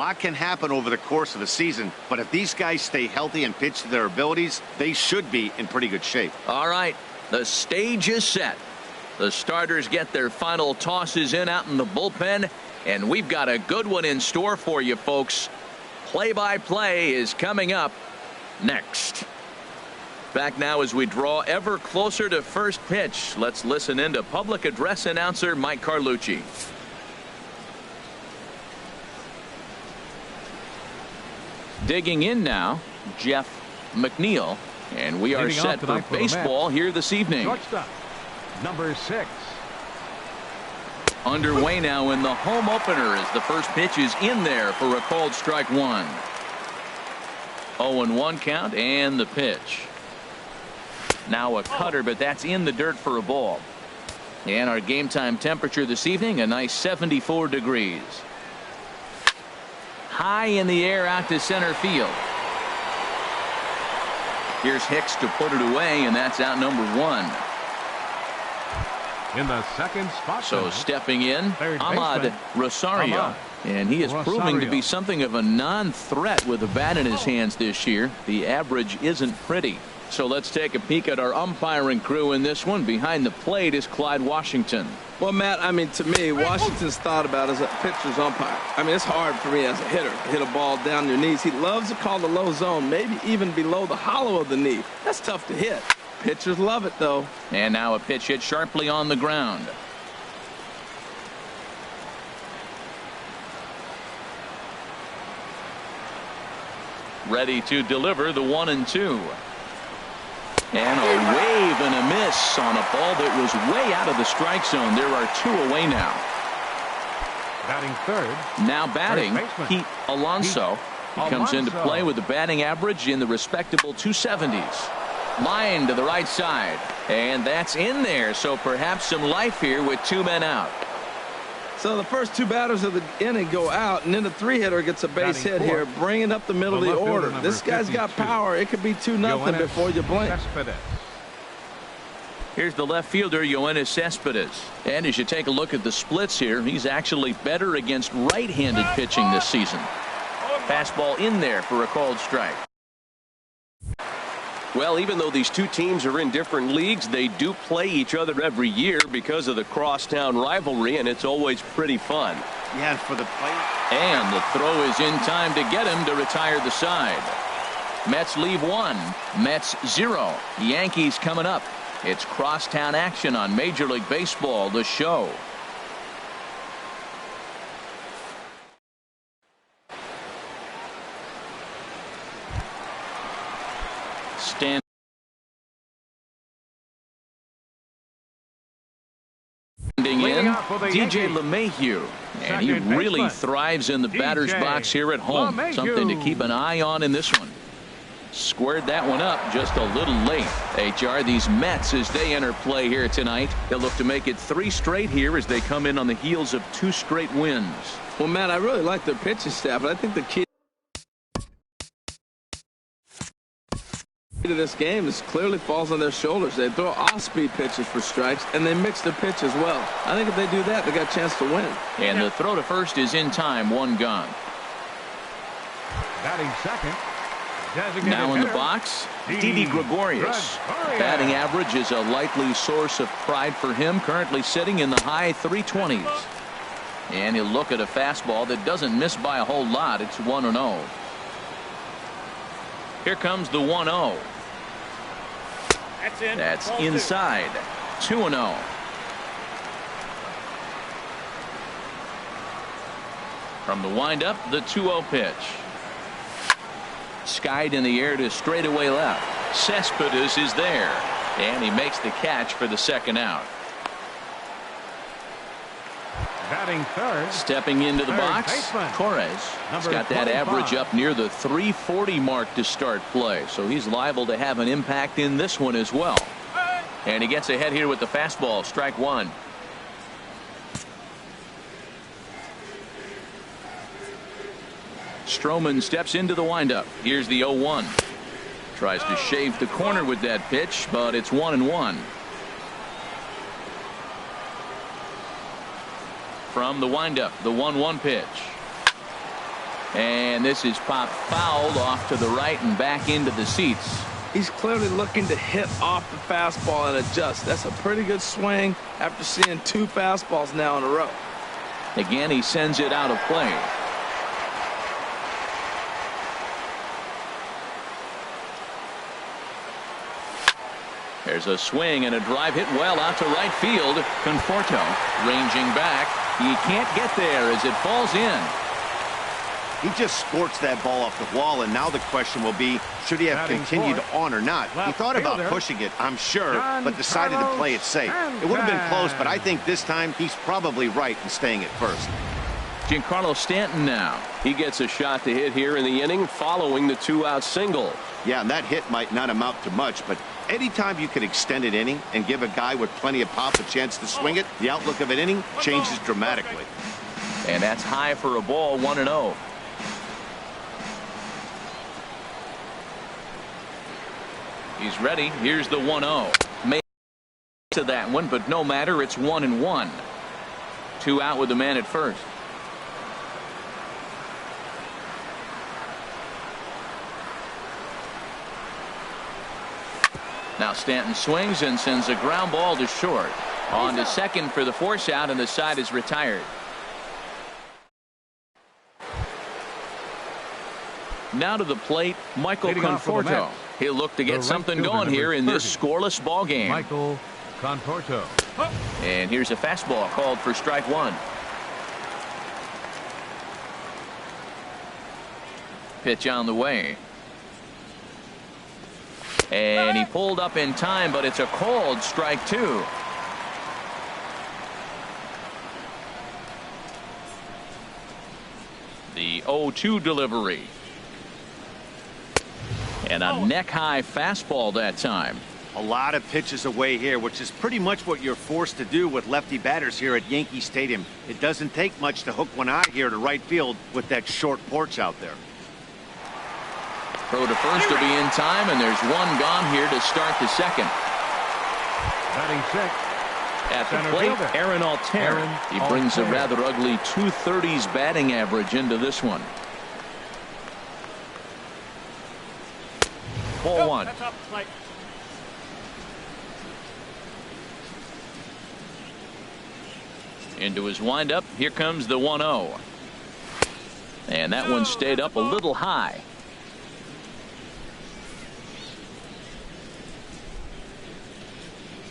A lot can happen over the course of the season, but if these guys stay healthy and pitch to their abilities, they should be in pretty good shape. All right, the stage is set. The starters get their final tosses in out in the bullpen, and we've got a good one in store for you folks. Play-by-play is coming up next. Back now as we draw ever closer to first pitch. Let's listen in to public address announcer Mike Carlucci. Digging in now, Jeff McNeil, and we are set for baseball here this evening. Shortstop, number 6. Underway now in the home opener as the first pitch is in there for a called strike one. 0-1 count and the pitch. Now a cutter, but that's in the dirt for a ball. And our game time temperature this evening, a nice 74 degrees. High in the air out to center field. Here's Hicks to put it away, and that's out number 1. In the second spot. So stepping in, Ahmad Rosario. And he is proving to be something of a non-threat with a bat in his hands this year. The average isn't pretty. So let's take a peek at our umpiring crew in this one. Behind the plate is Clyde Washington. Well, Matt, I mean, to me, Washington's thought about as a pitcher's umpire. I mean, it's hard for me as a hitter to hit a ball down your knees. He loves to call the low zone, maybe even below the hollow of the knee. That's tough to hit. Pitchers love it, though. And now a pitch hit sharply on the ground. Ready to deliver the 1-2. And a wave and a miss on a ball that was way out of the strike zone. There are 2 away now. Batting third. Now batting, Pete Alonso. He comes into play with a batting average in the respectable 270s. Line to the right side. And that's in there. So perhaps some life here with 2 men out. So the first 2 batters of the inning go out, and then the 3-hitter gets a base hit here, bringing up the middle of the order. This guy's got power. It could be 2-0 before you blink. Here's the left fielder, Yoenis Cespedes. And as you take a look at the splits here, he's actually better against right-handed pitching this season. Fastball in there for a called strike. Well, even though these 2 teams are in different leagues, they do play each other every year because of the crosstown rivalry, and it's always pretty fun. Yeah, for the player. And the throw is in time to get him to retire the side. Mets leave 1, Mets 0. Yankees coming up. It's crosstown action on Major League Baseball, the show. Standing in, DJ LeMahieu, and he really thrives in the batter's box here at home. Something to keep an eye on in this one. Squared that one up just a little late. HR, these Mets, as they enter play here tonight, they'll look to make it 3 straight here as they come in on the heels of 2 straight wins. Well, Matt, I really like their pitching staff, but I think the key to this game is clearly falls on their shoulders. They throw off-speed pitches for strikes, and they mix their pitch as well. I think if they do that, they got a chance to win. And the throw to first is in time, 1 gone. Batting second. Now in the box, Didi Gregorius. Batting average is a likely source of pride for him, currently sitting in the high 320s. And he'll look at a fastball that doesn't miss by a whole lot. It's 1-0. Here comes the 1-0. That's inside. 2-0. From the windup, the 2-0 pitch. Skied in the air to straightaway left. Cespedes is there, and he makes the catch for the second out. Batting third. Stepping into the box, Torres. He's got that average up near the 340 mark to start play, so he's liable to have an impact in this one as well. And he gets ahead here with the fastball, strike 1. Stroman steps into the windup. Here's the 0-1. Tries to shave the corner with that pitch, but it's 1-1. From the windup, the 1-1 pitch. And this is popped fouled off to the right and back into the seats. He's clearly looking to hit off the fastball and adjust. That's a pretty good swing after seeing 2 fastballs now in a row. Again, he sends it out of play. There's a swing and a drive hit well out to right field. Conforto ranging back. He can't get there as it falls in. He just scorched that ball off the wall, and now the question will be, should he have continued on or not? He thought about pushing it, I'm sure, but decided to play it safe. It would have been close, but I think this time he's probably right in staying at first. Giancarlo Stanton now. He gets a shot to hit here in the inning following the 2-out single. Yeah, and that hit might not amount to much, but anytime you can extend an inning and give a guy with plenty of pop a chance to swing it, the outlook of an inning changes dramatically. And that's high for a ball, 1-0. He's ready. Here's the 1-0. Made to that one, but no matter. It's 1-1. 2 out with the man at first. Now Stanton swings and sends a ground ball to short. On to second for the force out, and the side is retired. Now to the plate, Michael Conforto. He'll look to get something going here in this scoreless ball game. Michael Conforto. And here's a fastball called for strike 1. Pitch on the way. And he pulled up in time, but it's a called strike 2. The 0-2 delivery. And a neck-high fastball that time. A lot of pitches away here, which is pretty much what you're forced to do with lefty batters here at Yankee Stadium. It doesn't take much to hook one out here to right field with that short porch out there. Throw to first to be in time, and there's one gone here to start the second. Batting 6. At the plate, Aaron Altherr. He brings a rather ugly 230s batting average into this one. Ball 1. Into his windup. Here comes the 1-0. And that one stayed up a little high.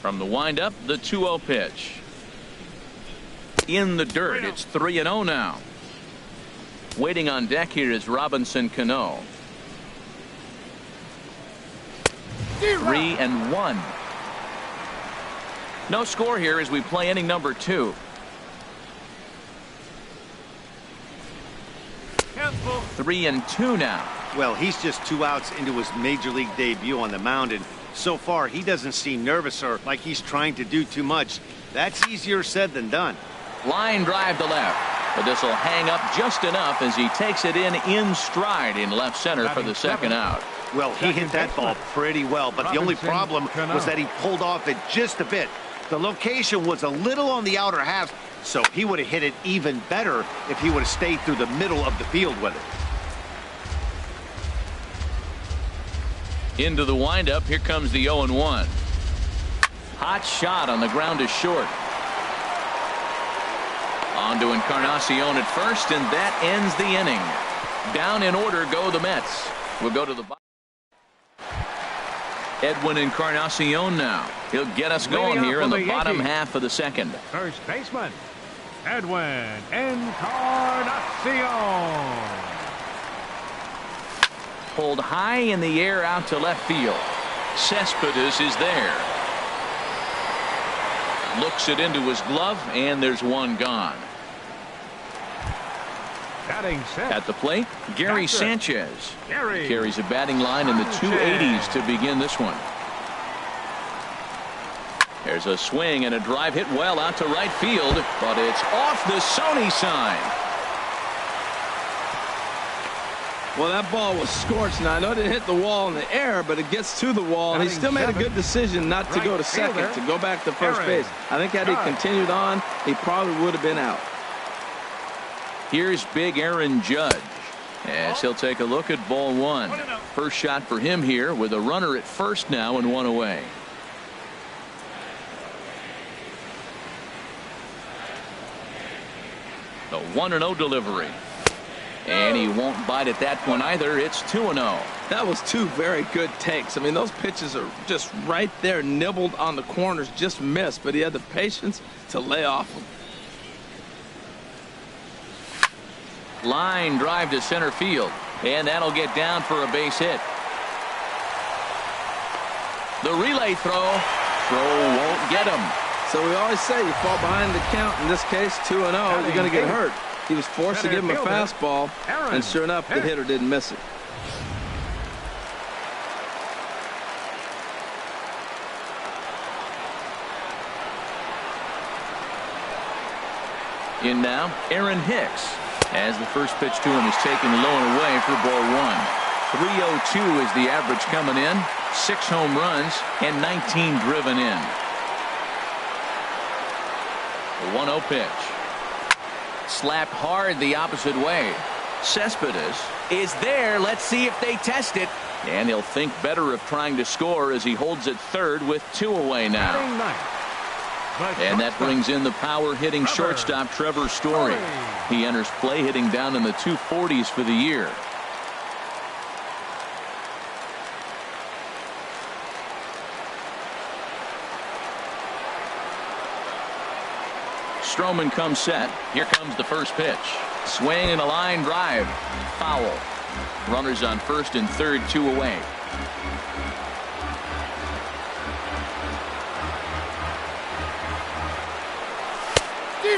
From the windup, the 2-0 pitch. In the dirt. It's 3-0 now. Waiting on deck here is Robinson Cano. 3-1. No score here as we play inning number 2. 3-2 now. Well, he's just 2 outs into his major league debut on the mound, and so far he doesn't seem nervous or like he's trying to do too much. That's easier said than done. Line drive to left, but this will hang up just enough as he takes it in stride in left center for the second out. Well, he hit that ball pretty well, but the only problem was that he pulled off it just a bit. The location was a little on the outer half, so he would have hit it even better if he would have stayed through the middle of the field with it. Into the windup. Here comes the 0-1. Hot shot on the ground to short. On to Encarnacion at first, and that ends the inning. Down in order go the Mets. We'll go to the bottom. Edwin Encarnacion now. He'll get us going here in the bottom half of the second. First baseman, Edwin Encarnacion. Pulled high in the air out to left field. Cespedes is there. Looks it into his glove, and there's one gone. Batting 6. At the plate, Gary Sanchez. Carries a batting line in the 280s to begin this one. There's a swing and a drive hit well out to right field, but it's off the Sony sign. Well, that ball was scorched. Now, I know it didn't hit the wall in the air, but it gets to the wall, and he still made a good decision not to go to second, to go back to first base. I think had he continued on, he probably would have been out. Here's big Aaron Judge. As he'll take a look at ball one. First shot for him here with a runner at first now and one away. The 1-0 delivery. And he won't bite at that one either. It's 2-0. That was two very good takes. I mean, those pitches are just right there, nibbled on the corners, just missed, but he had the patience to lay off them. Line drive to center field, and that'll get down for a base hit. The relay throw won't get him. So we always say you fall behind the count. In this case, 2-0, you're going to get hurt. He was forced to give him a fastball, and sure enough, the hitter didn't miss it. In now, Aaron Hicks, as the first pitch to him is taken low and away for ball one. 302 is the average coming in. 6 home runs and 19 driven in. The 1-0 pitch. Slapped hard the opposite way. Cespedes is there. Let's see if they test it. And he'll think better of trying to score as he holds it third with 2 away now. And that brings in the power hitting shortstop Trevor Story. He enters play hitting down in the 240s for the year. Stroman comes set. Here comes the first pitch. Swing and a line drive. Foul. Runners on first and third, 2 away.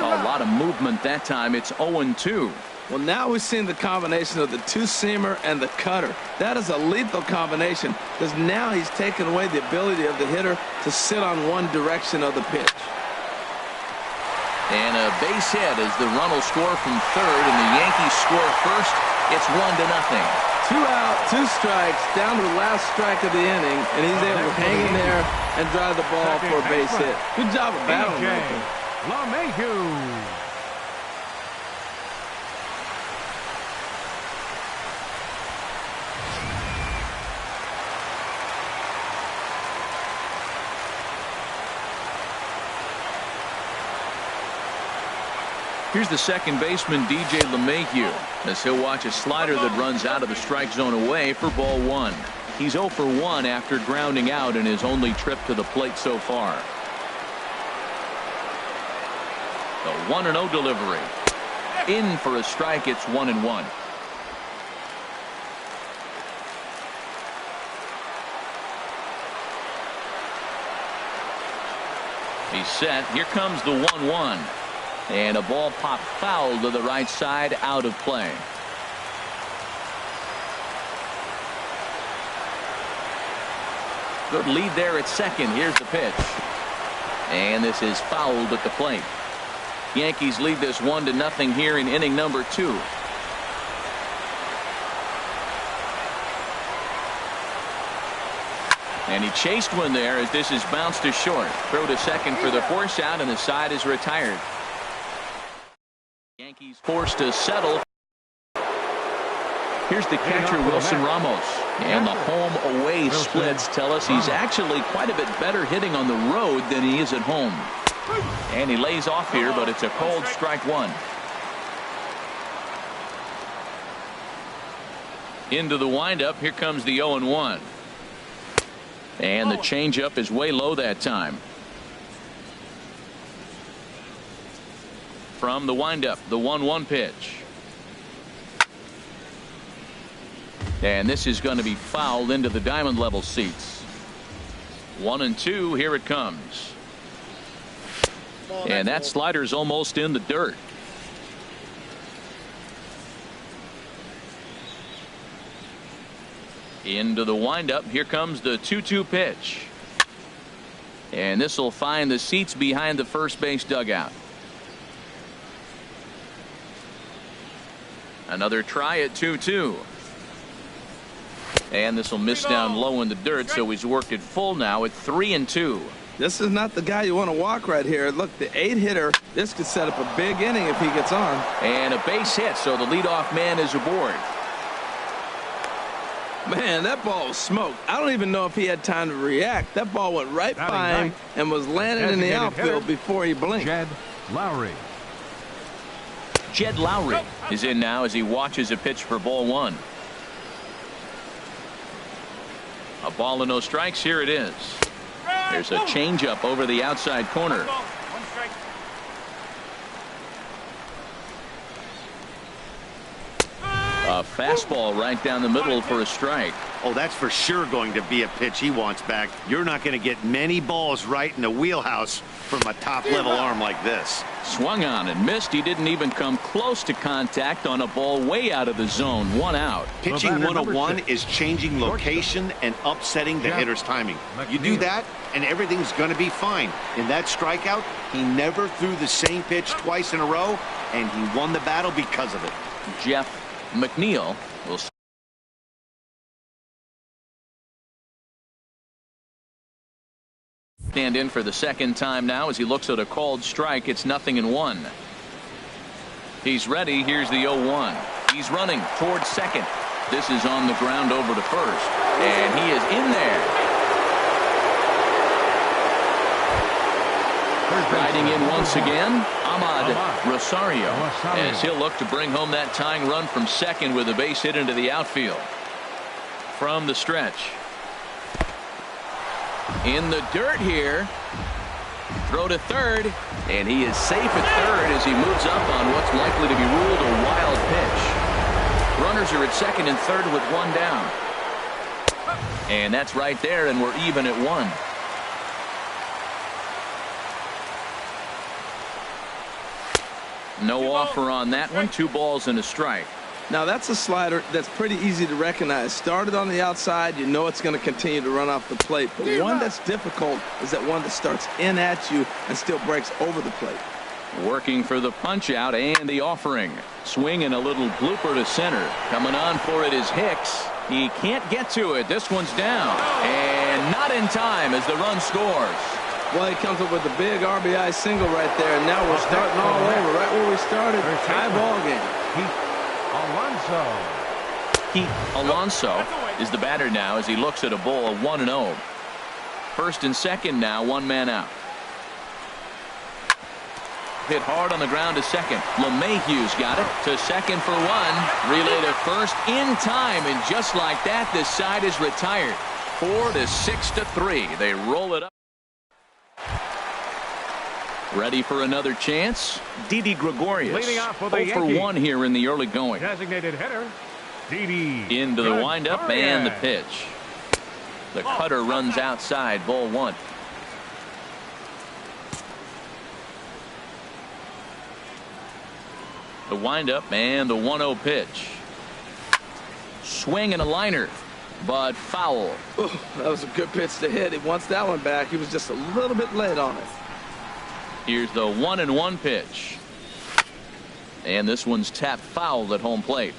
A lot of movement that time. It's 0-2. Well, now we've seen the combination of the two-seamer and the cutter. That is a lethal combination because now he's taken away the ability of the hitter to sit on one direction of the pitch. And a base hit as the run will score from third and the Yankees score first. It's 1-0. 2 out, 2 strikes, down to the last strike of the inning, and he's able to hang in there and drive the ball for a base hit. Good job of battling right there. Here's the second baseman, DJ LeMahieu, as he'll watch a slider that runs out of the strike zone away for ball one. He's 0 for 1 after grounding out in his only trip to the plate so far. The 1-0 delivery. In for a strike. It's 1-1. He's set. Here comes the 1-1. And a ball popped foul to the right side, out of play. Good lead there at second. Here's the pitch. And this is fouled at the plate. Yankees lead this 1-0 here in inning number 2. And he chased one there as this is bounced to short. Throw to second for the force out, and the side is retired. Yankees forced to settle. Here's the catcher, Wilson Ramos. And the home-away splits tell us he's actually quite a bit better hitting on the road than he is at home. And he lays off here, but it's a cold strike one. Into the windup. Here comes the 0-1. And the changeup is way low that time. From the windup, the 1-1 pitch. And this is going to be fouled into the diamond level seats. 1-2. Here it comes. And that slider's almost in the dirt. Into the windup. Here comes the 2-2 pitch. And this will find the seats behind the first base dugout. Another try at 2-2. And this will miss down low in the dirt, so he's worked it full now at 3-2. This is not the guy you want to walk right here. Look, the 8-hitter, this could set up a big inning if he gets on. And a base hit, so the leadoff man is aboard. Man, that ball was smoked. I don't even know if he had time to react. That ball went right by him and was landing in the outfield before he blinked. Jed Lowry. Jed Lowry is in now as he watches a pitch for ball one. A ball and no strikes. Here it is. There's a changeup over the outside corner. A fastball right down the middle for a strike. Oh, that's for sure going to be a pitch he wants back. You're not going to get many balls right in the wheelhouse from a top-level arm like this. Swung on and missed. He didn't even come close to contact on a ball way out of the zone. 1 out. Pitching 101 is changing location and upsetting the hitter's timing. You do that, and everything's going to be fine. In that strikeout, he never threw the same pitch twice in a row, and he won the battle because of it. Jeff McNeil will stand in for the second time now as he looks at a called strike. It's 0-1. He's ready. Here's the 0-1. He's running towards second. This is on the ground over to first, and he is in there. Riding in once again, Ahmad Rosario, as he'll look to bring home that tying run from second with a base hit into the outfield. From the stretch. In the dirt here. Throw to third, and he is safe at third as he moves up on what's likely to be ruled a wild pitch. Runners are at second and third with 1 down. And that's right there, and we're even at 1. No offer on that one. 2 balls and a strike. Now that's a slider that's pretty easy to recognize. Started on the outside, you know it's going to continue to run off the plate. But one that's difficult is that one that starts in at you and still breaks over the plate. Working for the punch out and the offering. Swing and a little blooper to center. Coming on for it is Hicks. He can't get to it. This one's down. And not in time as the run scores. Well, he comes up with a big RBI single right there, and now we're starting all over, right where we started. Tie ball game. Pete Alonso is the batter now as he looks at a ball of 1-0. First and second now, 1 man out. Hit hard on the ground to second. LeMahieu's got it to second for 1. Relay to first in time, and just like that, this side is retired. 4-6-3. They roll it up. Ready for another chance. Didi Gregorius 0 for 1 here in the early going. Designated hitter, Didi. Into the windup and the pitch. The cutter runs outside. Ball 1. The windup and the 1-0 pitch. Swing and a liner, but foul. Ooh, that was a good pitch to hit. He wants that one back. He was just a little bit late on it. Here's the 1-1 pitch. And this one's tapped foul at home plate.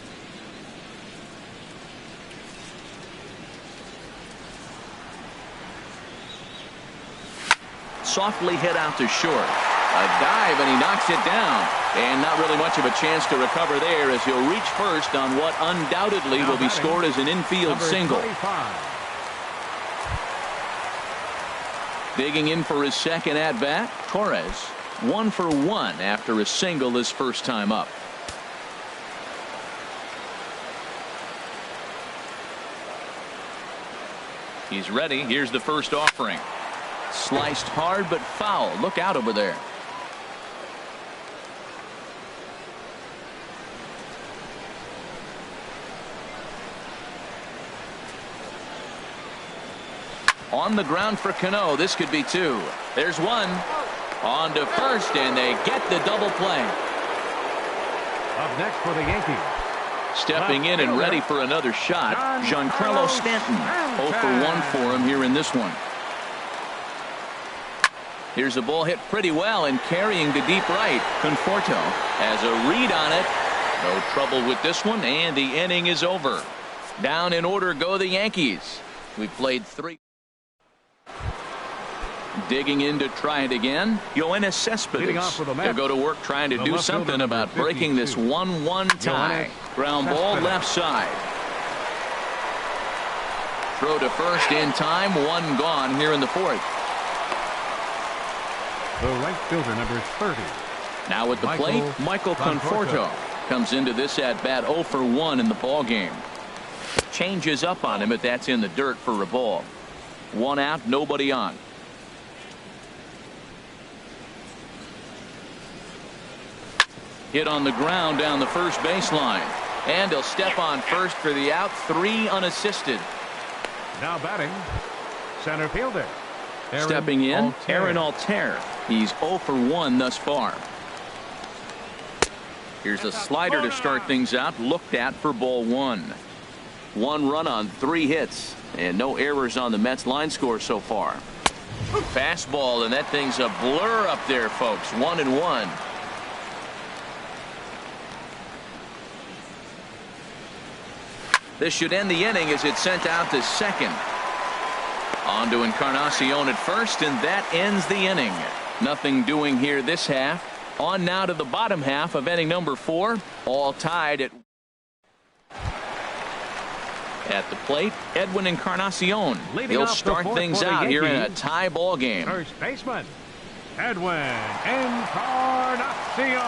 Softly hit out to short. A dive, and he knocks it down. And not really much of a chance to recover there as he'll reach first on what undoubtedly will be scored as an infield single. 25. Digging in for his second at-bat, Torres 1 for 1 after a single his first time up. He's ready. Here's the first offering. Sliced hard but foul. Look out over there. On the ground for Cano. This could be 2. There's 1. On to first, and they get the double play. Up next for the Yankees. Stepping in and ready for another shot, Giancarlo Stanton. 0 for 1 for him here in this one. Here's a ball hit pretty well and carrying to deep right. Conforto has a read on it. No trouble with this one, and the inning is over. Down in order go the Yankees. We played 3. Digging in to try it again. Yoenis Cespedes. They'll go to work trying to do something about breaking this 1-1 tie. Ground ball left side. throw to first in time. One gone here in the fourth. The right fielder, number 30. Now at the plate, Michael Conforto comes into this at bat 0 for 1 in the ball game. Changes up on him, but that's in the dirt for a ball. 1 out, nobody on. Hit on the ground down the first baseline. And he'll step on first for the out. 3 unassisted. Now batting, center fielder. Stepping in, Aaron Altair. He's 0 for 1 thus far. Here's a slider to start things out. Looked at for ball 1. 1 run on 3 hits. And no errors on the Mets line score so far. Fastball, and that thing's a blur up there, folks. 1-1. This should end the inning as it's sent out to second. On to Encarnacion at first, and that ends the inning. Nothing doing here this half. On now to the bottom half of inning number 4. All tied at the plate, Edwin Encarnacion. He'll start things out here in a tie ball game. First baseman, Edwin Encarnacion.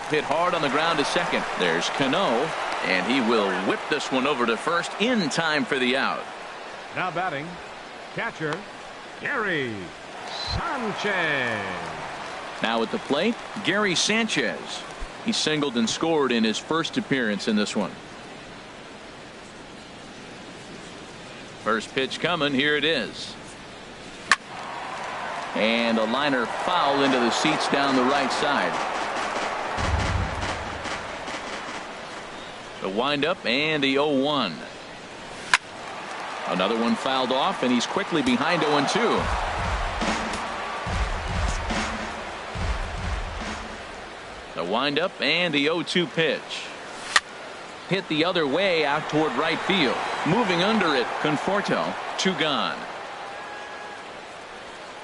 Hit hard on the ground to second. There's Cano, and he will whip this one over to first in time for the out. Now batting, catcher, Gary Sanchez. Now at the plate, Gary Sanchez. He singled and scored in his first appearance in this one. First pitch coming. Here it is. And a liner foul into the seats down the right side. The windup and the 0-1. Another one fouled off, and he's quickly behind 0-2. The windup and the 0-2 pitch. Hit the other way out toward right field. Moving under it, Conforto. 2 gone.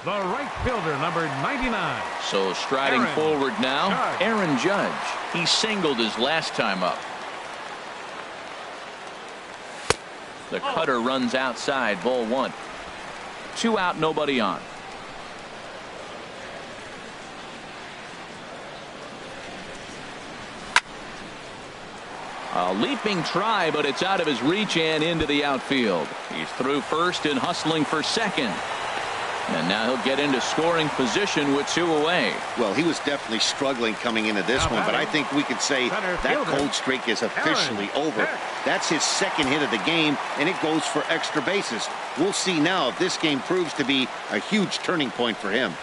The right fielder, number 99. So striding forward now, Aaron Judge. He singled his last time up. The cutter runs outside, ball 1. 2 out, nobody on. A leaping try, but it's out of his reach and into the outfield. He's through first and hustling for second. And now he'll get into scoring position with 2 away. Well, he was definitely struggling coming into this one, but I think we could say that cold streak is officially over. That's his second hit of the game, and it goes for extra bases. We'll see now if this game proves to be a huge turning point for him.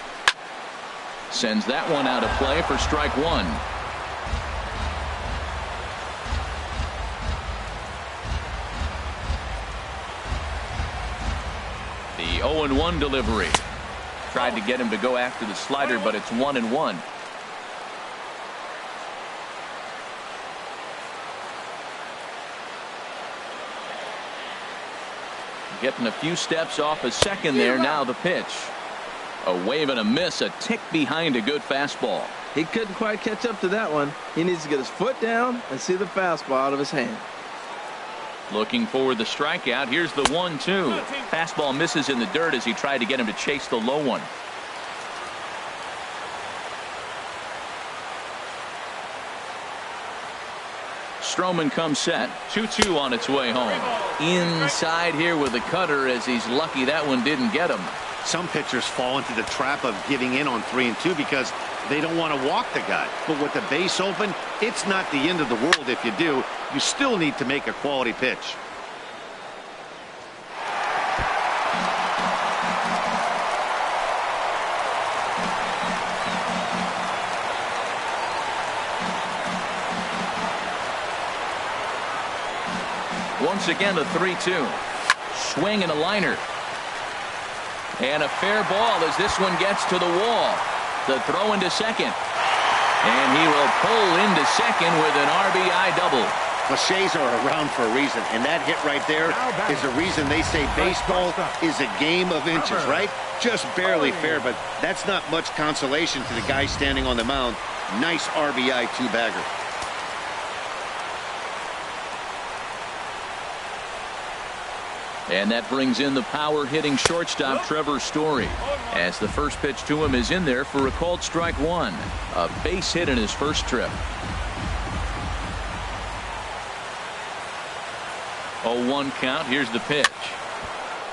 Sends that one out of play for strike 1. The 0-1 delivery. Tried to get him to go after the slider, but it's 1-1. Getting a few steps off a second there. Now the pitch. A wave and a miss. A tick behind a good fastball. He couldn't quite catch up to that one. He needs to get his foot down and see the fastball out of his hand. Looking for the strikeout. Here's the 1-2. Fastball misses in the dirt as he tried to get him to chase the low one. Stroman comes set. 2-2 on its way home. Inside here with the cutter as he's lucky that one didn't get him. Some pitchers fall into the trap of giving in on 3-2 because they don't want to walk the guy. But with the base open, it's not the end of the world if you do. You still need to make a quality pitch. Once again, a 3-2. Swing and a liner. And a fair ball as this one gets to the wall. The throw into second. And he will pull into second with an RBI double. Cliches are around for a reason, and that hit right there is the reason they say baseball is a game of inches, right? Just barely fair, but that's not much consolation to the guy standing on the mound. Nice RBI 2-bagger. And that brings in the power-hitting shortstop Trevor Story, as the first pitch to him is in there for a called strike one. A base hit in his first trip. 0-1 count. Here's the pitch.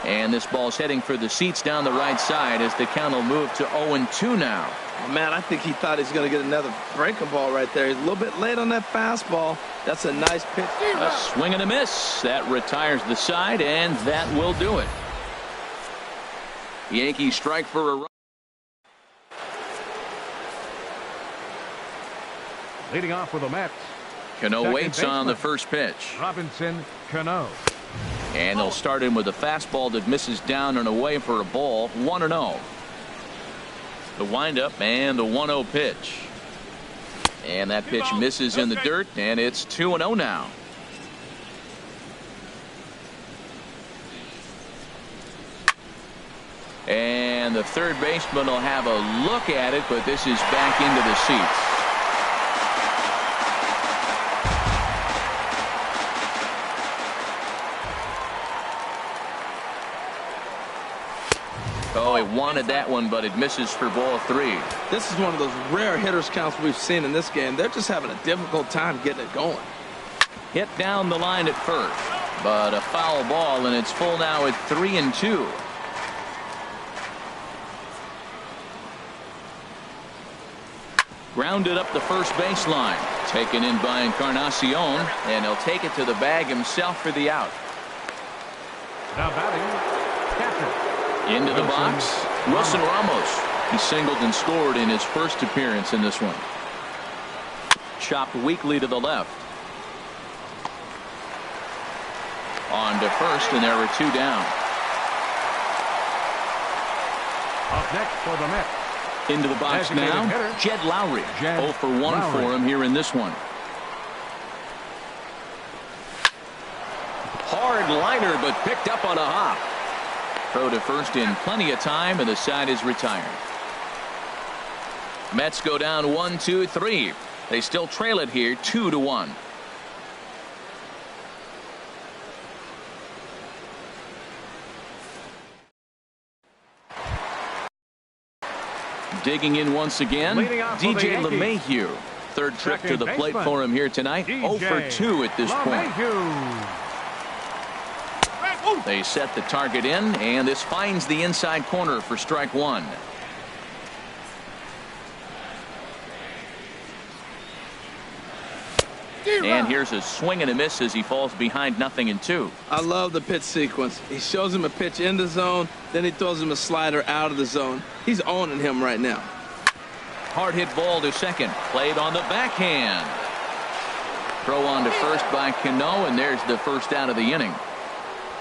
And this ball's heading for the seats down the right side as the count will move to 0-2 now. Oh, man, I think he thought he's going to get another breaking ball right there. He's a little bit late on that fastball. That's a nice pitch. A swing and a miss. That retires the side, and that will do it. Yankees strike for a run. Leading off with the Mets. Cano waits on the first pitch. Robinson Cano. And they'll start him with a fastball that misses down and away for a ball. 1-0. The windup and the 1-0 pitch. And that pitch misses in the dirt, and it's 2-0 now. And the third baseman will have a look at it, but this is back into the seats. Oh, he wanted that one, but it misses for ball 3. This is one of those rare hitters counts we've seen in this game. They're just having a difficult time getting it going. Hit down the line at first, but a foul ball, and it's full now at 3-2. Grounded up the first baseline. Taken in by Encarnacion, and he'll take it to the bag himself for the out. Now batting, catcher. Into the box, Wilson Ramos. He singled and scored in his first appearance in this one. Chopped weakly to the left. On to first, and there are 2 down. Up next for the Mets. Into the box now, Jed Lowry. 0 for 1 for him here in this one. Hard liner, but picked up on a hop. Throw to first in plenty of time, and the side is retired. Mets go down 1-2-3. They still trail it here 2-1. Digging in once again, DJ LeMahieu. Third trip to the plate for him here tonight. 0 for 2 at this point. They set the target in, and this finds the inside corner for strike one. And here's a swing and a miss as he falls behind 0-2. I love the pitch sequence. He shows him a pitch in the zone, then he throws him a slider out of the zone. He's owning him right now. Hard hit ball to second. Played on the backhand. Throw on to first by Cano, and there's the first out of the inning.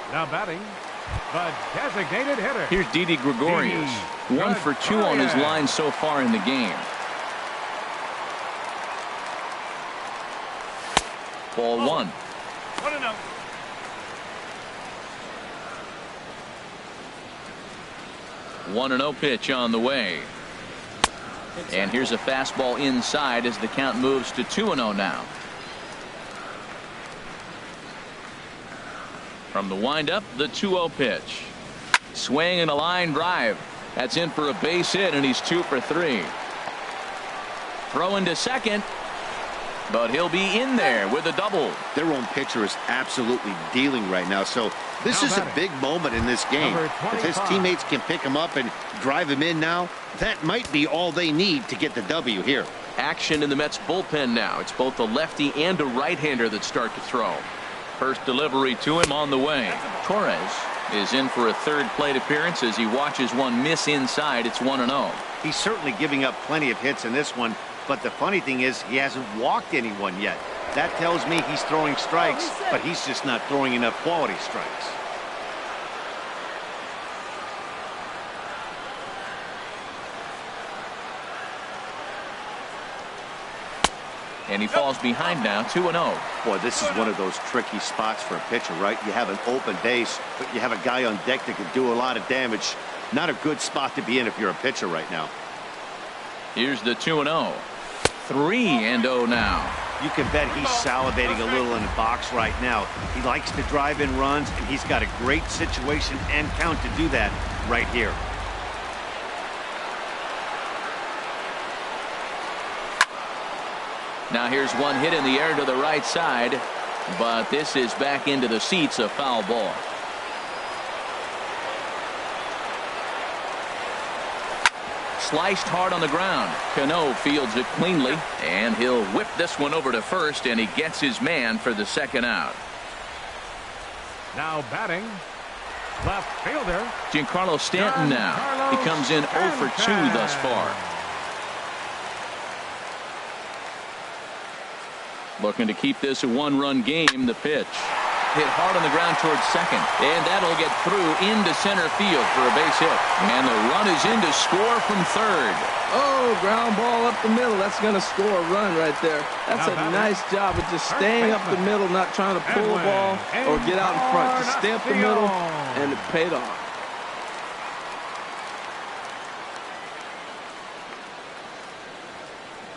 Now batting, the designated hitter. Here's Didi Gregorius. 1 for 2 on his line so far in the game. Ball 1. 1-0. One 1-0 pitch on the way. And here's a fastball inside as the count moves to 2-0 now. From the windup, the 2-0 pitch. Swing and a line drive. That's in for a base hit, and he's 2 for 3. Throw into second, but he'll be in there with a double. Their own pitcher is absolutely dealing right now, so this is a big moment in this game. If his teammates can pick him up and drive him in now, that might be all they need to get the W here. Action in the Mets bullpen now. It's both a lefty and a right-hander that start to throw. First delivery to him on the way. Torres is in for a third plate appearance as he watches one miss inside. It's 1-0. He's certainly giving up plenty of hits in this one, but the funny thing is he hasn't walked anyone yet. That tells me he's throwing strikes, but he's just not throwing enough quality strikes. And he falls behind now, 2-0. Boy, this is one of those tricky spots for a pitcher, right? You have an open base, but you have a guy on deck that can do a lot of damage. Not a good spot to be in if you're a pitcher right now. Here's the 2-0. 3-0 now. You can bet he's salivating a little in the box right now. He likes to drive in runs, and he's got a great situation and count to do that right here. Now here's one hit in the air to the right side, but this is back into the seats, a foul ball. Sliced hard on the ground. Cano fields it cleanly, and he'll whip this one over to first, and he gets his man for the second out. Now batting, left fielder Giancarlo Stanton now. He comes in 0 for 2 thus far. Looking to keep this a one-run game. The pitch hit hard on the ground towards second, and that'll get through into center field for a base hit, and the run is in to score from third. Oh, ground ball up the middle. That's going to score a run right there. That's a nice job of just staying up the middle, not trying to pull the ball or get out in front. Just stay up the middle, and it paid off.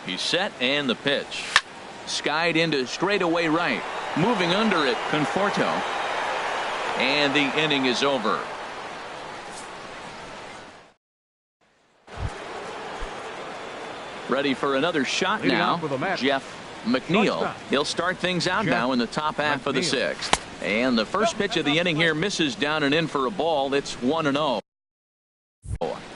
He's set, and the pitch skied into straightaway right. Moving under it, Conforto. And the inning is over. Ready for another shot now, Jeff McNeil. He'll start things out now in the top half of the sixth. And the first pitch of the inning here misses down and in for a ball. It's 1-0.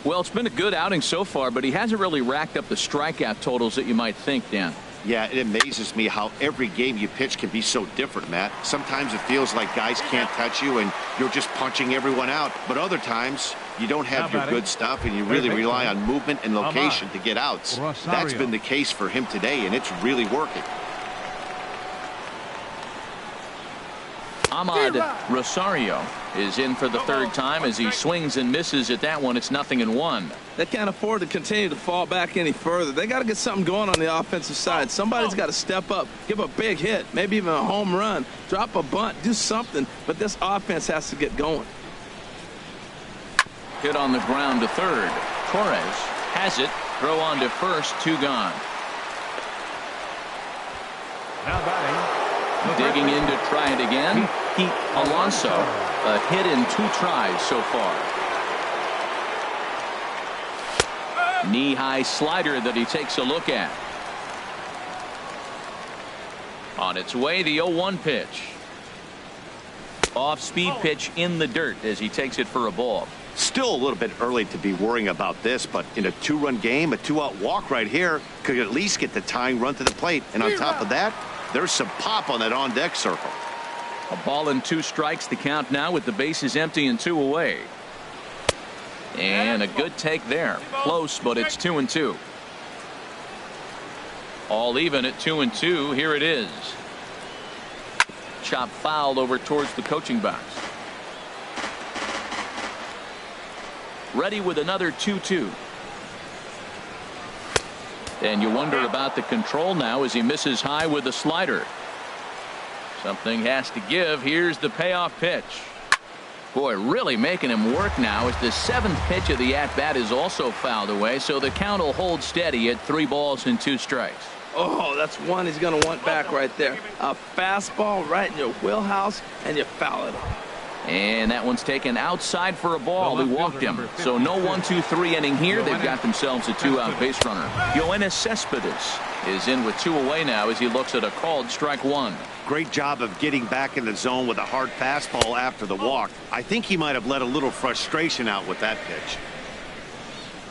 Well, it's been a good outing so far, but he hasn't really racked up the strikeout totals that you might think, Dan. Yeah, it amazes me how every game you pitch can be so different, Matt. Sometimes it feels like guys can't touch you and you're just punching everyone out. But other times you don't have your good stuff and you really rely on movement and location to get outs. That's been the case for him today, and it's really working. Ahmad Rosario is in for the third time as he swings and misses at that one. It's 0-1. They can't afford to continue to fall back any further. They got to get something going on the offensive side. Somebody's got to step up, give a big hit, maybe even a home run, drop a bunt, do something. But this offense has to get going. Hit on the ground to third. Torres has it. Throw on to first. 2 gone. Now batting. Digging in to try it again. Pete Alonso. A hit in 2 tries so far. Knee-high slider that he takes a look at. On its way, the 0-1 pitch. Off-speed pitch in the dirt as he takes it for a ball. Still a little bit early to be worrying about this, but in a 2-run game, a 2-out walk right here could at least get the tying run to the plate. And on top of that, there's some pop on that on-deck circle. A ball and 2 strikes the count now with the bases empty and 2 away. And a good take there. Close, but it's 2-2. All even at 2-2. Here it is. Chop fouled over towards the coaching box. Ready with another 2-2. And you wonder about the control now as he misses high with the slider. Something has to give. Here's the payoff pitch. Boy, really making him work now as the 7th pitch of the at-bat is also fouled away, so the count will hold steady at 3 balls and 2 strikes. Oh, that's one he's going to want back right there. A fastball right in your wheelhouse, and you foul it off. And that one's taken outside for a ball. He walked him. So no 1-2-3 inning here. They've got themselves a 2-out base runner. Yoenis Cespedes is in with 2 away now as he looks at a called strike 1. Great job of getting back in the zone with a hard fastball after the walk. I think he might have let a little frustration out with that pitch.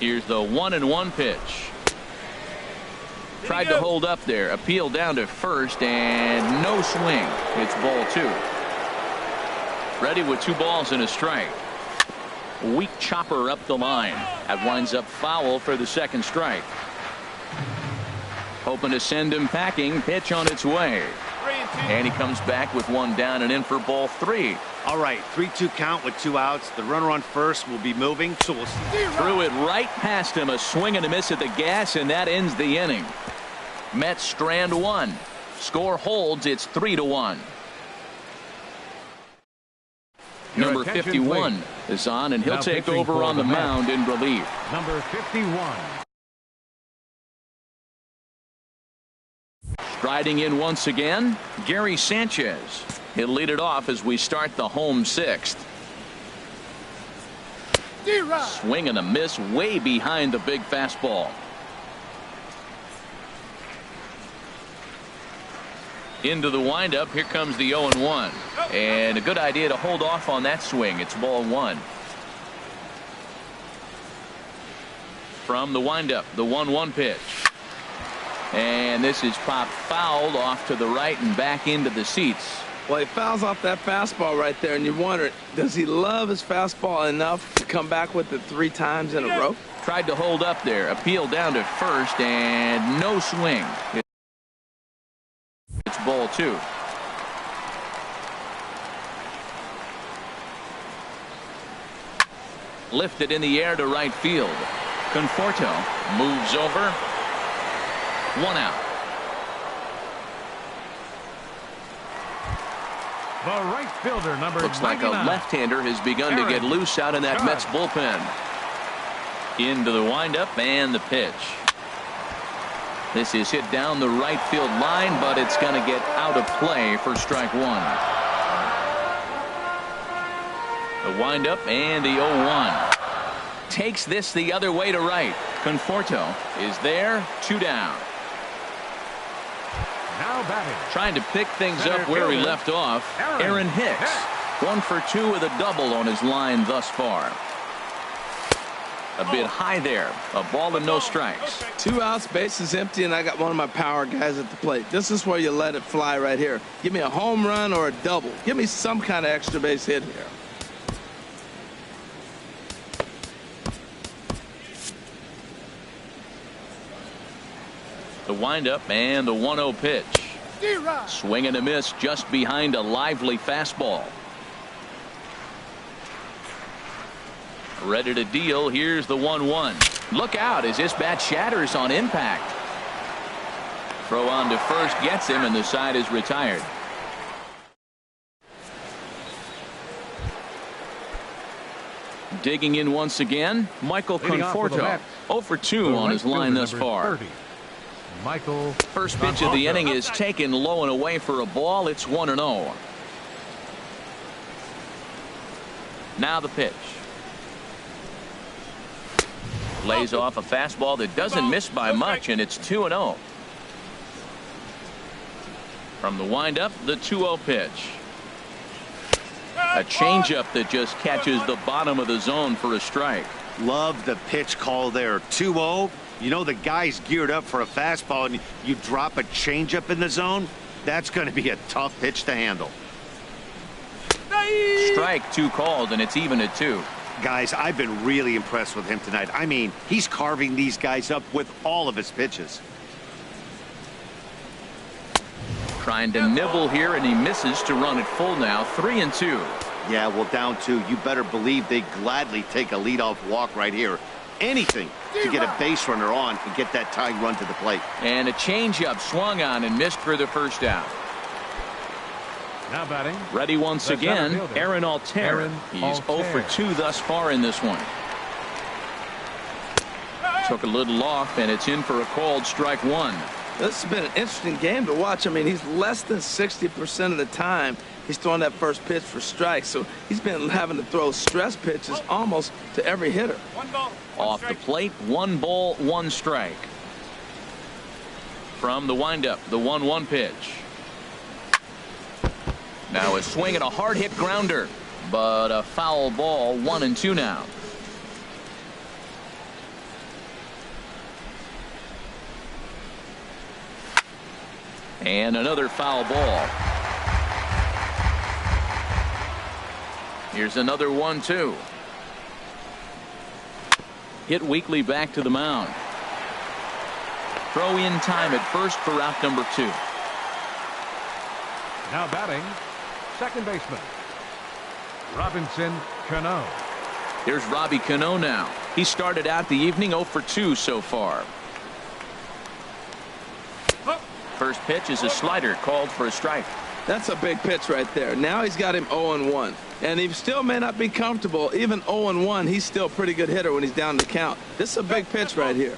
Here's the 1-1 pitch. Tried to hold up there. Appeal down to first and no swing. It's ball 2. Ready with 2 balls and a strike. Weak chopper up the line. That winds up foul for the 2nd strike. Hoping to send him packing. Pitch on its way. And he comes back with 1 down and in for ball 3. All right, 3-2 count with 2 outs. The runner on first will be moving, so we'll see. Threw it right past him. A swing and a miss at the gas, and that ends the inning. Mets strand 1. Score holds. It's 3-1. Number 51 is on, and he'll take over on the mound in relief. Number 51. Striding in once again, Gary Sanchez. He'll lead it off as we start the home sixth. Swing and a miss way behind the big fastball. Into the windup. Here comes the 0-1. And a good idea to hold off on that swing. It's ball one. From the windup, the 1-1 pitch. And this is popped fouled off to the right and back into the seats. Well, he fouls off that fastball right there, and you wonder, does he love his fastball enough to come back with it 3 times in a row? Tried to hold up there. Appeal down to first, and no swing. It's ball two. Lifted in the air to right field. Conforto moves over. 1 out. The right fielder, number Looks like 99. a left-hander has begun to get loose out in that Mets bullpen. Into the windup and the pitch. This is hit down the right field line, but it's going to get out of play for strike one. The windup and the 0-1. Takes this the other way to right. Conforto is there. 2 down. Now batting. Trying to pick things up where he left off. Aaron Hicks. 1 for 2 with a double on his line thus far. A bit high there. A ball and no strikes. 2 outs, bases empty, and I got one of my power guys at the plate. This is where you let it fly right here. Give me a home run or a double. Give me some kind of extra base hit here. The windup and the 1-0 pitch. Swing and a miss just behind a lively fastball. Ready to deal. Here's the 1-1. Look out as this bat shatters on impact. Throw on to first gets him, and the side is retired. Digging in once again, Michael Conforto. 0 for 2 on his line thus far. 30. Michael. First pitch of the inning is taken low and away for a ball. It's 1-0. Now the pitch. Lays off a fastball that doesn't miss by much, and it's 2-0. From the windup, the 2-0 pitch. A changeup that just catches the bottom of the zone for a strike. Love the pitch call there. 2-0. You know the guy's geared up for a fastball, and you drop a changeup in the zone. That's going to be a tough pitch to handle. Strike 2 called, and it's even at 2. Guys, I've been really impressed with him tonight. I mean, he's carving these guys up with all of his pitches. Trying to nibble here, and he misses to run it full now. 3-2. Yeah, well, down 2. You better believe they gladly take a leadoff walk right here. Anything to get a base runner on and get that tying run to the plate. And a changeup swung on and missed for the first out. Now batting. Ready once again, Aaron Altherr. He's 0 for 2 thus far in this one. Took a little off, and it's in for a called strike 1. This has been an interesting game to watch. I mean, he's less than 60% of the time he's throwing that first pitch for strikes. So he's been having to throw stress pitches almost to every hitter. 1 ball. Off the plate, 1 ball, 1 strike. From the windup, the 1-1 pitch. Now a swing and a hard hit grounder, but a foul ball. 1-2 now. And another foul ball. Here's another 1-2. Hit weakly back to the mound. Throw in time at first for out number 2. Now batting, second baseman, Robinson Cano. Here's Robbie Cano now. He started out the evening 0 for 2 so far. First pitch is a slider called for a strike. That's a big pitch right there. Now he's got him 0-1. And he still may not be comfortable. Even 0-1, he's still a pretty good hitter when he's down the count. This is a big pitch right here.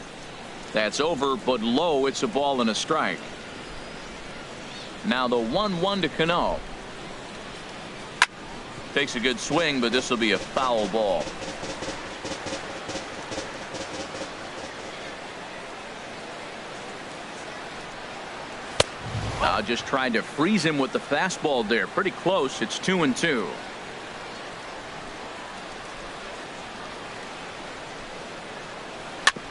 That's over, but low. It's a ball and a strike. Now the 1-1 to Cano. Takes a good swing, but this will be a foul ball. Just tried to freeze him with the fastball there. Pretty close. It's 2-2.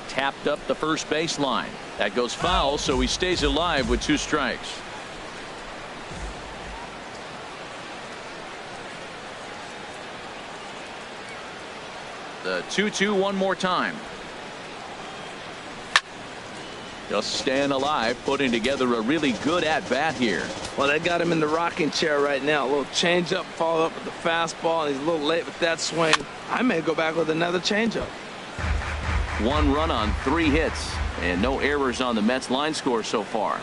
Tapped up the first baseline. That goes foul, so he stays alive with 2 strikes. The 2-2 one more time. Just staying alive, putting together a really good at-bat here. Well, they got him in the rocking chair right now. A little changeup, followed up with the fastball, and he's a little late with that swing. I may go back with another changeup. 1 run on 3 hits, and no errors on the Mets line score so far.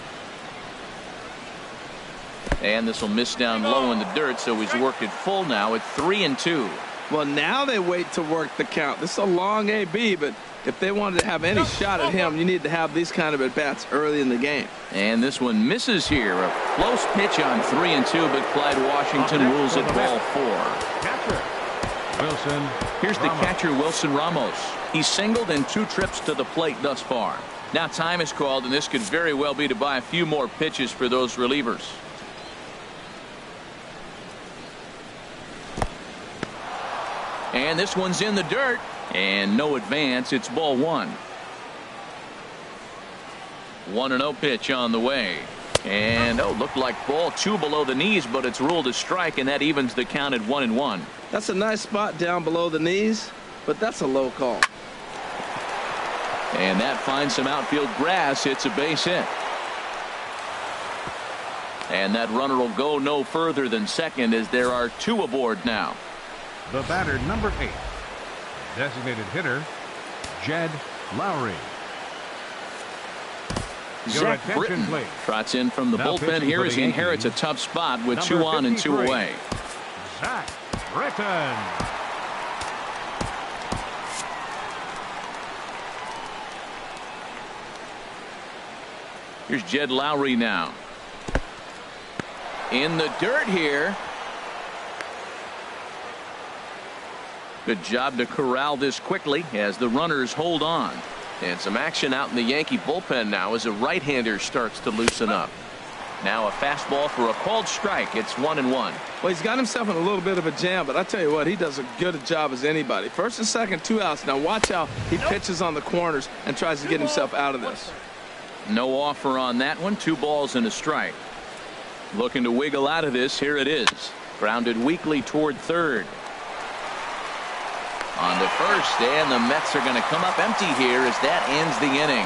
And this will miss down low in the dirt, so he's worked it full now at 3-2. Well, now they wait to work the count. This is a long AB, but if they wanted to have any shot at him, you need to have these kind of at-bats early in the game. And this one misses here. A close pitch on 3-2, but Clyde Washington rules it ball 4. Catcher Wilson. Here's the catcher, Wilson Ramos. He's singled in 2 trips to the plate thus far. Now time is called, and this could very well be to buy a few more pitches for those relievers. And this one's in the dirt. And no advance. It's ball 1. 1-0 pitch on the way. And looked like ball 2 below the knees, but it's ruled a strike, and that evens the count at 1-1. That's a nice spot down below the knees, but that's a low call. And that finds some outfield grass. It's a base hit. And that runner will go no further than second, as there are 2 aboard now. The batter, number 8. Designated hitter, Jed Lowry. Zach Britton trots in from the bullpen here as he inherits a tough spot with 2 on and 2 away. Zach Britton. Here's Jed Lowry now. In the dirt here. Good job to corral this quickly as the runners hold on. And some action out in the Yankee bullpen now as a right-hander starts to loosen up. Now a fastball for a called strike. It's 1-1. Well, he's got himself in a little bit of a jam, but I tell you what, he does a good job as anybody. First and second, 2 outs. Now watch how he pitches on the corners and tries to get himself out of this. No offer on that one. 2 balls and a strike. Looking to wiggle out of this. Here it is. Grounded weakly toward third. On the first, and the Mets are going to come up empty here as that ends the inning.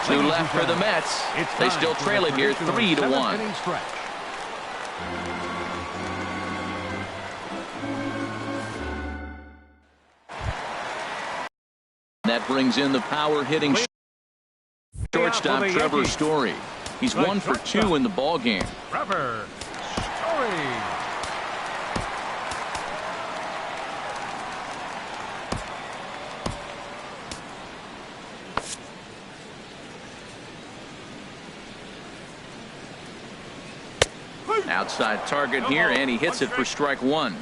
2 left for the Mets. They still trail it here 3-1. That brings in the power hitting shortstop Trevor Story. He's 1 for 2 in the ball game. Trevor Story. Outside target here, and he hits it for strike 1.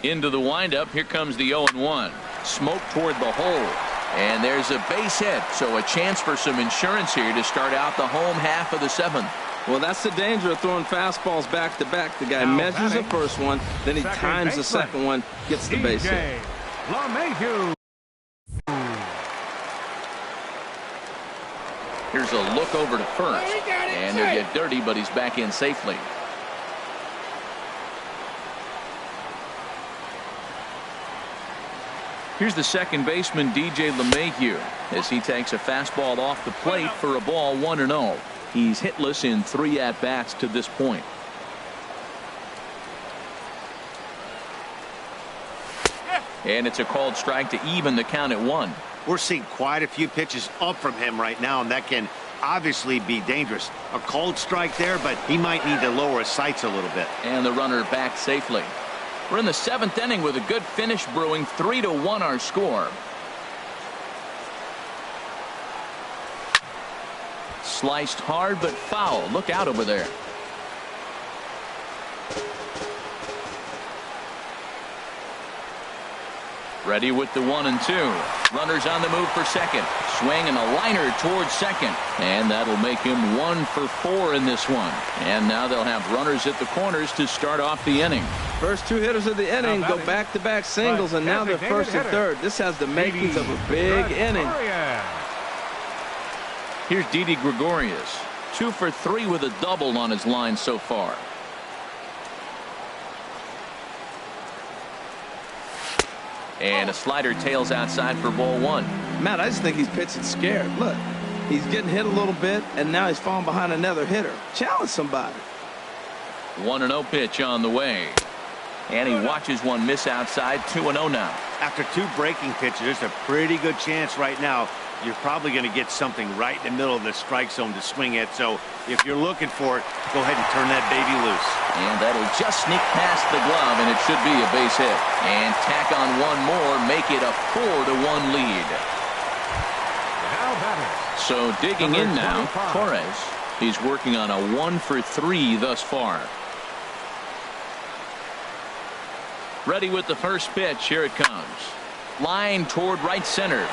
Into the windup. Here comes the 0-1. Smoke toward the hole. And there's a base hit, so a chance for some insurance here to start out the home half of the 7th. Well, that's the danger of throwing fastballs back to back. The guy measures the first one, then he times the second one, gets the base hit. Here's a look over to first, and he'll get dirty, but he's back in safely. Here's the second baseman, DJ LeMahieu, as he takes a fastball off the plate for a ball 1-0. He's hitless in 3 at-bats to this point. And it's a called strike to even the count at 1. We're seeing quite a few pitches up from him right now, and that can obviously be dangerous. A called strike there, but he might need to lower his sights a little bit. And the runner back safely. We're in the 7th inning with a good finish brewing. 3-1 our score. Sliced hard but foul. Look out over there. Ready with the 1-2. Runners on the move for second. Swing and a liner towards second. And that'll make him 1 for 4 in this one. And now they'll have runners at the corners to start off the inning. First 2 hitters of the inning go back-to-back singles, and now they're first and third. This has the makings of a big inning. Here's Didi Gregorius. 2 for 3 with a double on his line so far. And a slider tails outside for ball 1. Matt, I just think he's pitching scared. Look, he's getting hit a little bit, and now he's falling behind another hitter. Challenge somebody. 1-0 pitch on the way. And he watches one miss outside. 2-0 now. After 2 breaking pitches, there's a pretty good chance right now you're probably going to get something right in the middle of the strike zone to swing at. So if you're looking for it, go ahead and turn that baby loose. And that'll just sneak past the glove, and it should be a base hit. And tack on one more, make it a 4-1 lead. So digging in now, Torres. He's working on a 1 for 3 thus far. Ready with the first pitch. Here it comes. Line toward right center.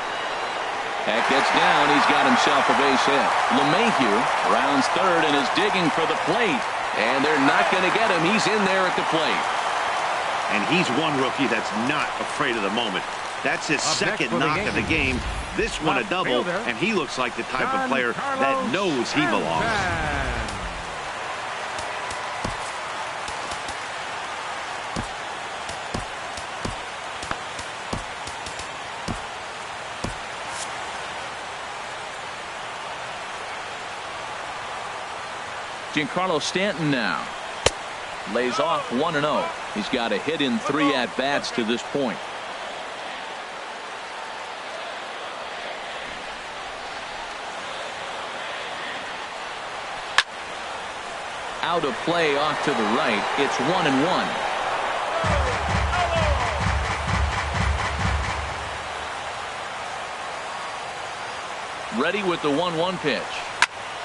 That gets down. He's got himself a base hit. LeMahieu rounds third and is digging for the plate. And they're not going to get him. He's in there at the plate. And he's one rookie that's not afraid of the moment. That's his second knock of the game. This one a double, and he looks like the type of player that knows he belongs. Giancarlo Stanton now lays off 1-0. He's got a hit in 3 at-bats to this point. Out of play off to the right. It's 1-1. Ready with the 1-1 pitch.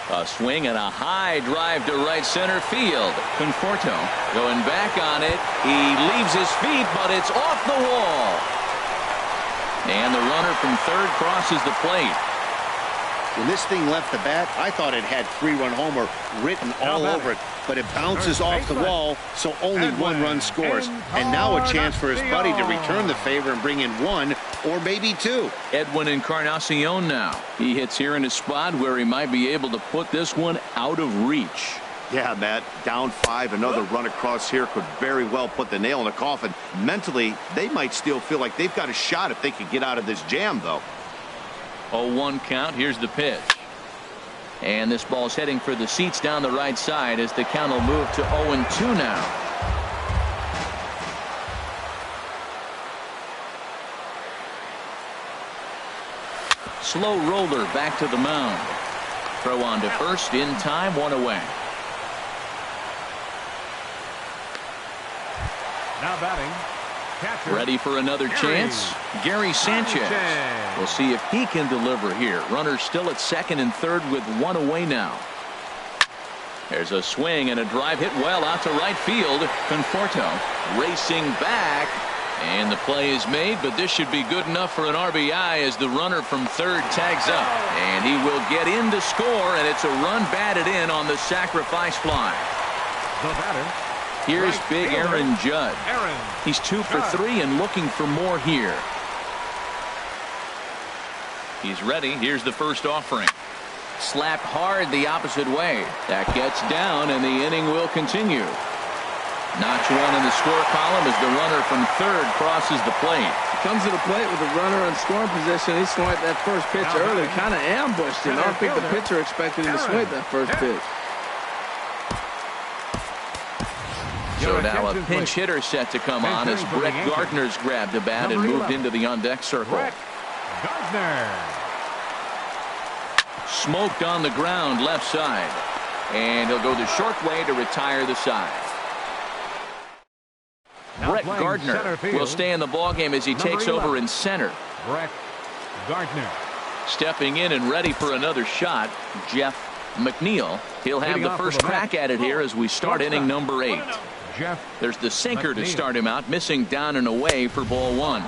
A swing and a high drive to right center field. Conforto going back on it. He leaves his feet, but it's off the wall. And the runner from third crosses the plate. When this thing left the bat, I thought it had 3-run homer written all over it, but it bounces off the wall, so only 1 run scores. And now a chance for his buddy to return the favor and bring in 1 or maybe 2. Edwin Encarnacion now. He hits here in a spot where he might be able to put this one out of reach. Yeah, Matt, down 5, another run across here could very well put the nail in the coffin. Mentally, they might still feel like they've got a shot if they could get out of this jam, though. 0-1 count. Here's the pitch. And this ball's heading for the seats down the right side as the count will move to 0-2 now. Slow roller back to the mound. Throw on to first in time, 1 away. Now batting. Catcher. Ready for another chance. Gary Sanchez. We'll see if he can deliver here. Runner still at second and third with 1 away now. There's a swing and a drive hit well out to right field. Conforto racing back. And the play is made, but this should be good enough for an RBI as the runner from third tags up. And he will get in to score, and it's a run batted in on the sacrifice fly. The batter. Here's big Aaron Judd. He's 2 for 3 and looking for more here. He's ready. Here's the first offering. Slapped hard the opposite way. That gets down, and the inning will continue. Notch 1 in the score column as the runner from third crosses the plate. He comes to the plate with the runner in scoring position. He swung at that first pitch early, kind of ambushed him. I don't think the pitcher expected him to swing that first pitch. So now a pinch hitter set to come on as Brett Gardner's grabbed the bat and moved into the on-deck circle. Gardner. Smoked on the ground left side. And he'll go the short way to retire the side. Brett Gardner will stay in the ballgame as he takes over in center. Brett Gardner. Stepping in and ready for another shot, Jeff McNeil, he'll have the first crack at it here as we start inning number 8. There's the sinker to start him out, missing down and away for ball 1.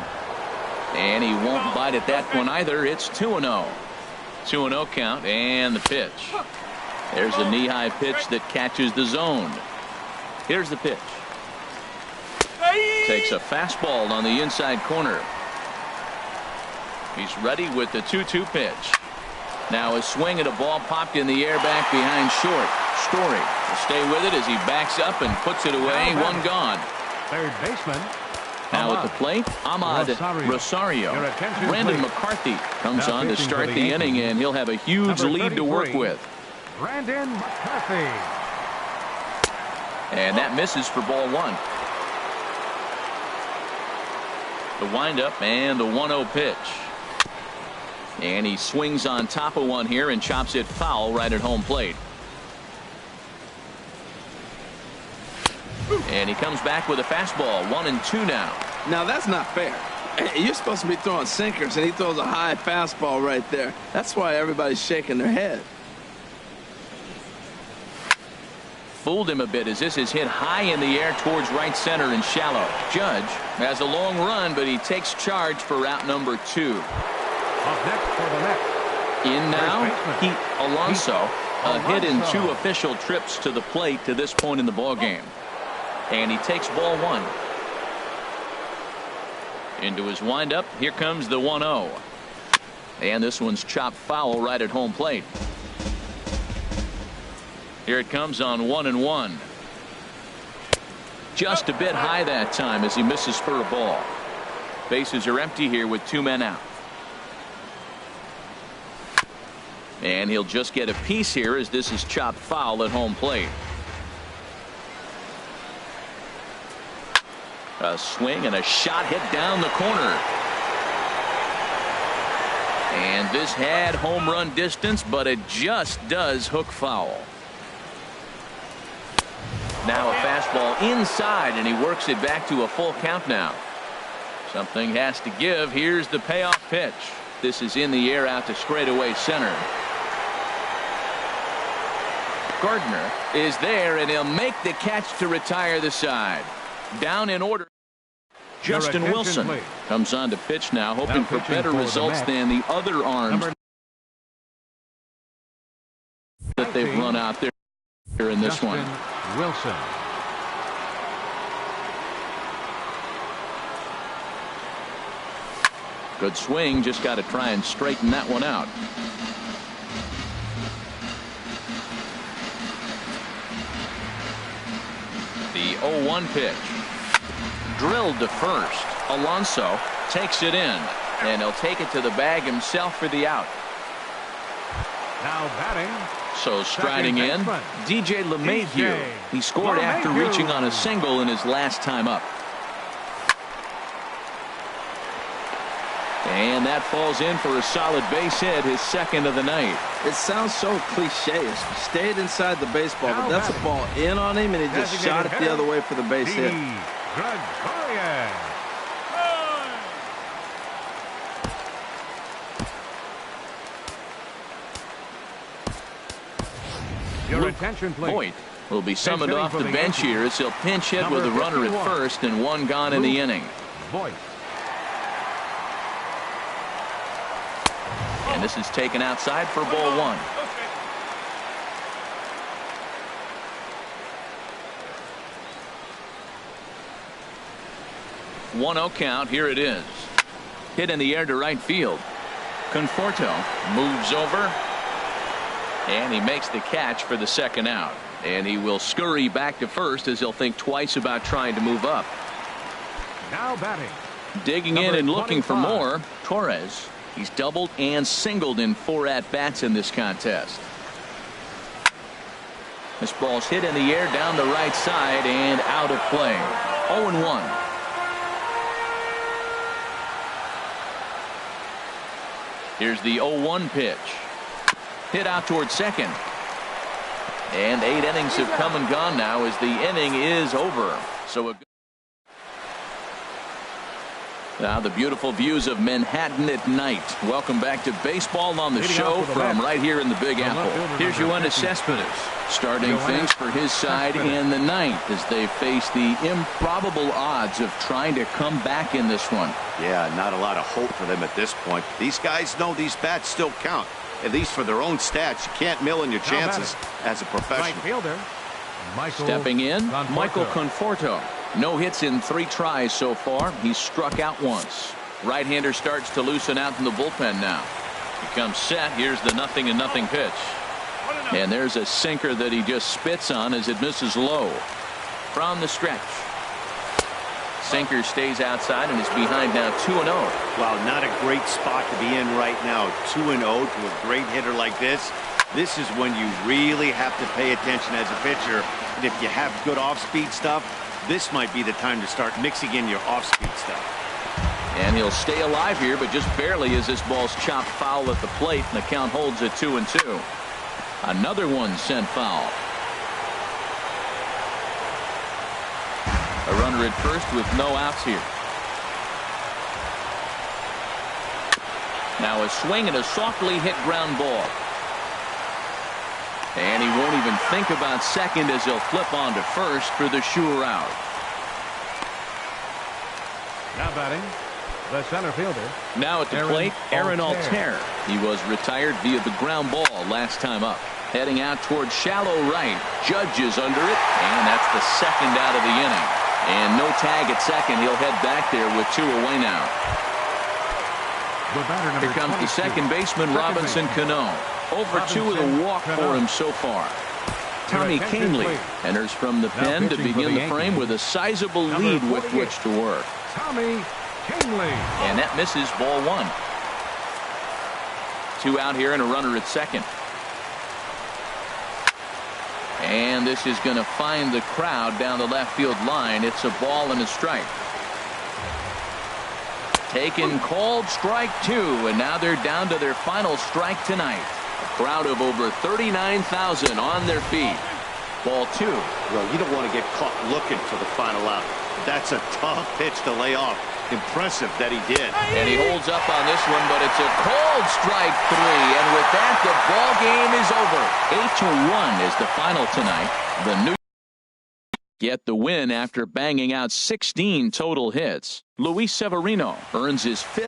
And he won't bite at that one either. It's 2-0. 2-0 count, and the pitch. There's a knee-high pitch that catches the zone. Here's the pitch. Takes a fastball on the inside corner. He's ready with the 2-2 pitch. Now a swing at a ball popped in the air back behind short. Story will stay with it as he backs up and puts it away. One gone. Third baseman. Now at the plate, Ahmad Rosario. Brandon McCarthy comes on to start the inning, and he'll have a huge lead to work with. Brandon McCarthy. And that misses for ball 1. The windup and the 1-0 pitch. And he swings on top of one here and chops it foul right at home plate. And he comes back with a fastball. 1-2 now. Now that's not fair. You're supposed to be throwing sinkers, and he throws a high fastball right there. That's why everybody's shaking their head. Fooled him a bit as this is hit high in the air towards right center and shallow. Judge has a long run, but he takes charge for route number 2. Up next for the Mets. In now, Pete Alonso. A hit in 2 official trips to the plate to this point in the ball game. And he takes ball 1. Into his windup. Here comes the 1-0. And this one's chopped foul right at home plate. Here it comes on 1-1. Just a bit high that time as he misses for a ball. Bases are empty here with 2 men out. And he'll just get a piece here as this is chopped foul at home plate. A swing and a shot hit down the corner. And this had home run distance, but it just does hook foul. Now a fastball inside, and he works it back to a full count now. Something has to give. Here's the payoff pitch. This is in the air out to straightaway center. Gardner is there, and he'll make the catch to retire the side. Down in order. Justin Wilson comes on to pitch now, hoping for better results than the other arms that they've run out there in this one. Wilson. Good swing, just got to try and straighten that one out. The 0-1 pitch. Drilled to first. Alonso takes it in, and he'll take it to the bag himself for the out. Now batting. So striding in, DJ LeMahieu. He scored after reaching on a single in his last time up. And that falls in for a solid base hit, his second of the night. It sounds so cliche. He stayed inside the baseball, but that's a ball in on him, and he just shot it the other way for the base hit. Your attention, please. Point will be summoned off the bench here as he'll pinch hit with a runner at first and 1 gone in the inning. And this is taken outside for ball 1. One 1-0 count. Here it is. Hit in the air to right field. Conforto moves over, and he makes the catch for the second out. And he will scurry back to first as he'll think twice about trying to move up. Now batting. Digging in and looking for more. Torres. He's doubled and singled in 4 at-bats in this contest. This ball's hit in the air down the right side and out of play. 0-1. Here's the 0-1 pitch. Hit out towards second. And 8 innings have come and gone now as the inning is over. So Now the beautiful views of Manhattan at night. Welcome back to baseball on the show from right here in the Big Apple. Here's Yoenis Cespedes starting things for his side in the ninth as they face the improbable odds of trying to come back in this one. Yeah, not a lot of hope for them at this point. These guys know these bats still count, at least for their own stats. You can't mill in your chances as a professional. Right fielder, Stepping in, Michael Conforto. No hits in 3 tries so far. He's struck out once. Right-hander starts to loosen out in the bullpen now. He comes set. Here's the 0-0 pitch. And there's a sinker that he just spits on as it misses low. From the stretch. Sinker stays outside and is behind now 2-0. Wow, not a great spot to be in right now. 2-0 to a great hitter like this. This is when you really have to pay attention as a pitcher. And if you have good off-speed stuff, this might be the time to start mixing in your off-speed stuff. And he'll stay alive here, but just barely as this ball's chopped foul at the plate, and the count holds at 2-2. Another one sent foul. A runner at first with no outs here. Now a swing and a softly hit ground ball. And he won't even think about second as he'll flip on to first for the sure out. Now batting, the center fielder. Now at the plate, Aaron Altair. He was retired via the ground ball last time up. Heading out towards shallow right. Judge is under it, and that's the second out of the inning. And no tag at second. He'll head back there with 2 away now. Here comes the second baseman, Robinson Cano. Over 2 with a walk for him so far. Tommy Kahnle enters from the pen to begin the frame with a sizable lead with which to work. Tommy Kahnle. And that misses, ball 1. 2 out here and a runner at second. And this is going to find the crowd down the left field line. It's a ball and a strike. Taken, called, strike 2, and now they're down to their final strike tonight. A crowd of over 39,000 on their feet. Ball 2. Well, you don't want to get caught looking for the final out. That's a tough pitch to lay off. Impressive that he did. And he holds up on this one, but it's a called strike 3. And with that, the ball game is over. 8-1 is the final tonight. The New get the win after banging out 16 total hits. Luis Severino earns his 5th.